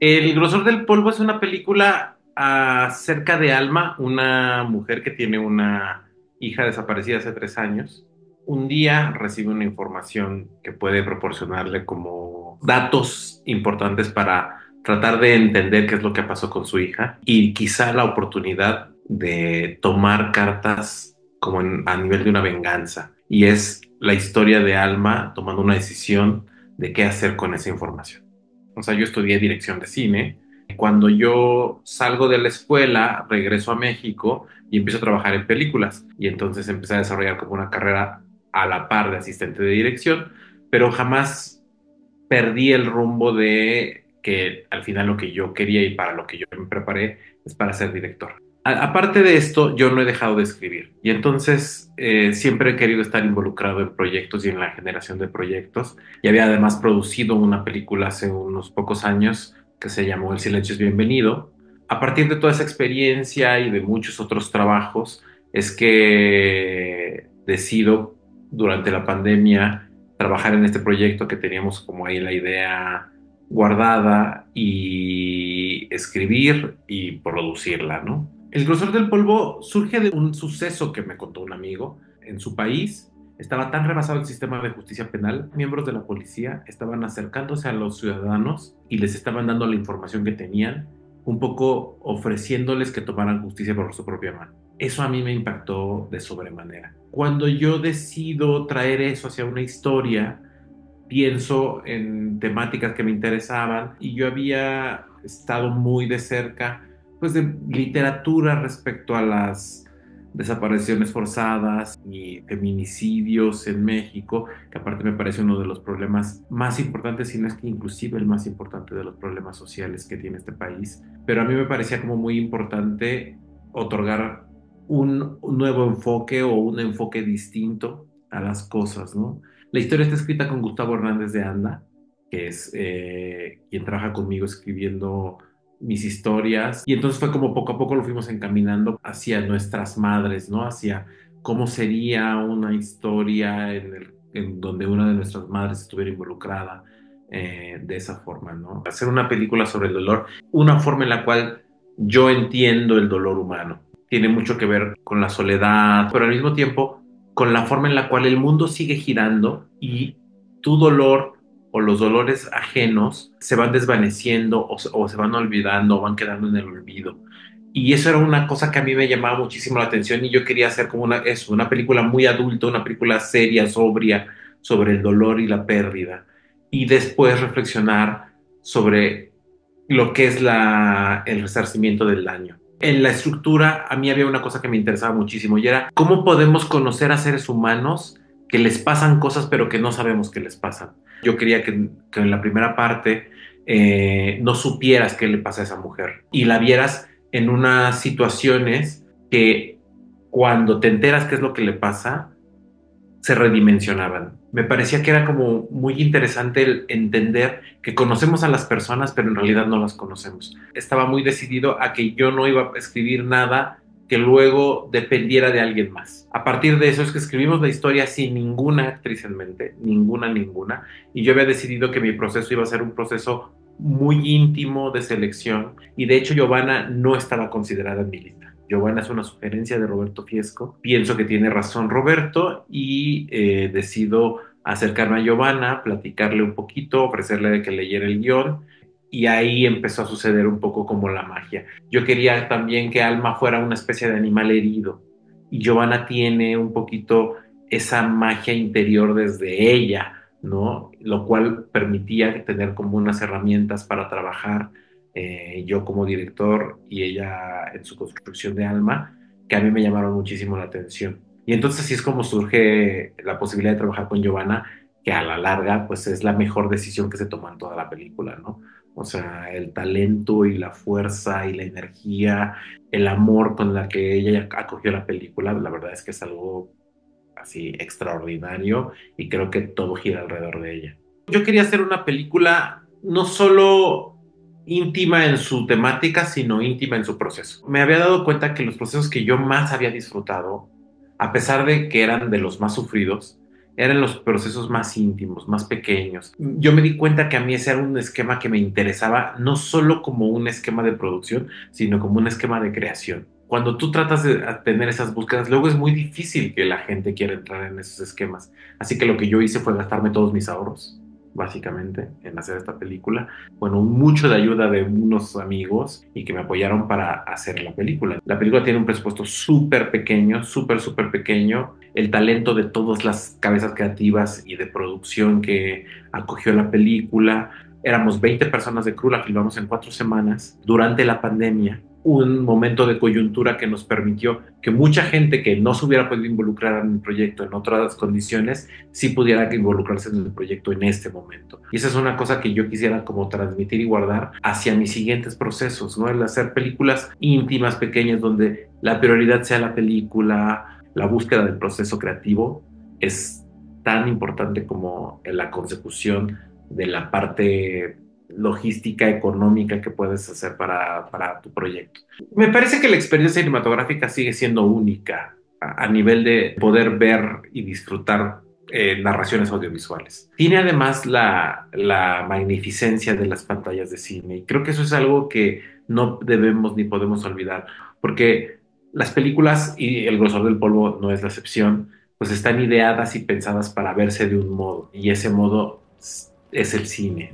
El grosor del polvo es una película acerca de Alma, una mujer que tiene una hija desaparecida hace 3 años. Un día recibe una información que puede proporcionarle como datos importantes para tratar de entender qué es lo que pasó con su hija y quizá la oportunidad de tomar cartas como a nivel de una venganza. Y es la historia de Alma tomando una decisión de qué hacer con esa información. O sea, yo estudié dirección de cine. Cuando yo salgo de la escuela, regreso a México y empiezo a trabajar en películas. Y entonces empecé a desarrollar como una carrera a la par de asistente de dirección, pero jamás perdí el rumbo de que al final lo que yo quería y para lo que yo me preparé es para ser director. Aparte de esto, yo no he dejado de escribir y entonces siempre he querido estar involucrado en proyectos y en la generación de proyectos. Y había además producido una película hace unos pocos años que se llamó El silencio es bienvenido. A partir de toda esa experiencia y de muchos otros trabajos, es que decido durante la pandemia trabajar en este proyecto que teníamos como ahí la idea guardada y escribir y producirla, ¿no? El grosor del polvo surge de un suceso que me contó un amigo en su país. Estaba tan rebasado el sistema de justicia penal, miembros de la policía estaban acercándose a los ciudadanos y les estaban dando la información que tenían, un poco ofreciéndoles que tomaran justicia por su propia mano. Eso a mí me impactó de sobremanera. Cuando yo decido traer eso hacia una historia, pienso en temáticas que me interesaban y yo había estado muy de cerca, pues, de literatura respecto a las desapariciones forzadas y feminicidios en México, que aparte me parece uno de los problemas más importantes, si no es que inclusive el más importante de los problemas sociales que tiene este país. Pero a mí me parecía como muy importante otorgar un nuevo enfoque o un enfoque distinto a las cosas, ¿no? La historia está escrita con Gustavo Hernández de Anda, que es quien trabaja conmigo escribiendo mis historias. Y entonces fue como poco a poco lo fuimos encaminando hacia nuestras madres, ¿no? Hacia cómo sería una historia en donde una de nuestras madres estuviera involucrada de esa forma, ¿no? Hacer una película sobre el dolor, una forma en la cual yo entiendo el dolor humano. Tiene mucho que ver con la soledad, pero al mismo tiempo con la forma en la cual el mundo sigue girando y tu dolor o los dolores ajenos se van desvaneciendo o se van olvidando o van quedando en el olvido. Y eso era una cosa que a mí me llamaba muchísimo la atención y yo quería hacer como una película muy adulta, una película seria, sobria, sobre el dolor y la pérdida. Y después reflexionar sobre lo que es el resarcimiento del daño. En la estructura, a mí había una cosa que me interesaba muchísimo y era cómo podemos conocer a seres humanos que les pasan cosas pero que no sabemos que les pasan. Yo quería que en la primera parte no supieras qué le pasa a esa mujer y la vieras en unas situaciones que cuando te enteras qué es lo que le pasa, se redimensionaban. Me parecía que era como muy interesante el entender que conocemos a las personas, pero en realidad no las conocemos. Estaba muy decidido a que yo no iba a escribir nada que luego dependiera de alguien más. A partir de eso es que escribimos la historia sin ninguna actriz en mente, ninguna, y yo había decidido que mi proceso iba a ser un proceso muy íntimo de selección, y de hecho Giovanna no estaba considerada en mi lista. Giovanna es una sugerencia de Roberto Fiesco. Pienso que tiene razón Roberto y decido acercarme a Giovanna, platicarle un poquito, ofrecerle que leyera el guión y ahí empezó a suceder un poco como la magia. Yo quería también que Alma fuera una especie de animal herido y Giovanna tiene un poquito esa magia interior desde ella, ¿no? Lo cual permitía tener como unas herramientas para trabajar, yo como director y ella en su construcción de Alma, que a mí me llamaron muchísimo la atención. Y entonces así es como surge la posibilidad de trabajar con Giovanna, que a la larga pues es la mejor decisión que se toma en toda la película, ¿no? O sea, el talento y la fuerza y la energía, el amor con la que ella acogió la película, la verdad es que es algo así extraordinario y creo que todo gira alrededor de ella. Yo quería hacer una película no solo íntima en su temática, sino íntima en su proceso. Me había dado cuenta que los procesos que yo más había disfrutado, a pesar de que eran de los más sufridos, eran los procesos más íntimos, más pequeños. Yo me di cuenta que a mí ese era un esquema que me interesaba, no solo como un esquema de producción, sino como un esquema de creación. Cuando tú tratas de tener esas búsquedas, luego es muy difícil que la gente quiera entrar en esos esquemas. Así que lo que yo hice fue gastarme todos mis ahorros, básicamente, en hacer esta película. Bueno, mucho de ayuda de unos amigos y que me apoyaron para hacer la película. La película tiene un presupuesto súper pequeño, súper pequeño. El talento de todas las cabezas creativas y de producción que acogió la película. Éramos 20 personas de crew, la filmamos en 4 semanas durante la pandemia, un momento de coyuntura que nos permitió que mucha gente que no se hubiera podido involucrar en el proyecto en otras condiciones, sí pudiera involucrarse en el proyecto en este momento. Y esa es una cosa que yo quisiera como transmitir y guardar hacia mis siguientes procesos, ¿no? El hacer películas íntimas, pequeñas, donde la prioridad sea la película, la búsqueda del proceso creativo, es tan importante como en la consecución de la parte logística, económica que puedes hacer para tu proyecto. Me parece que la experiencia cinematográfica sigue siendo única a nivel de poder ver y disfrutar narraciones audiovisuales. Tiene además la magnificencia de las pantallas de cine y creo que eso es algo que no debemos ni podemos olvidar, porque las películas y El grosor del polvo no es la excepción, pues están ideadas y pensadas para verse de un modo y ese modo es el cine.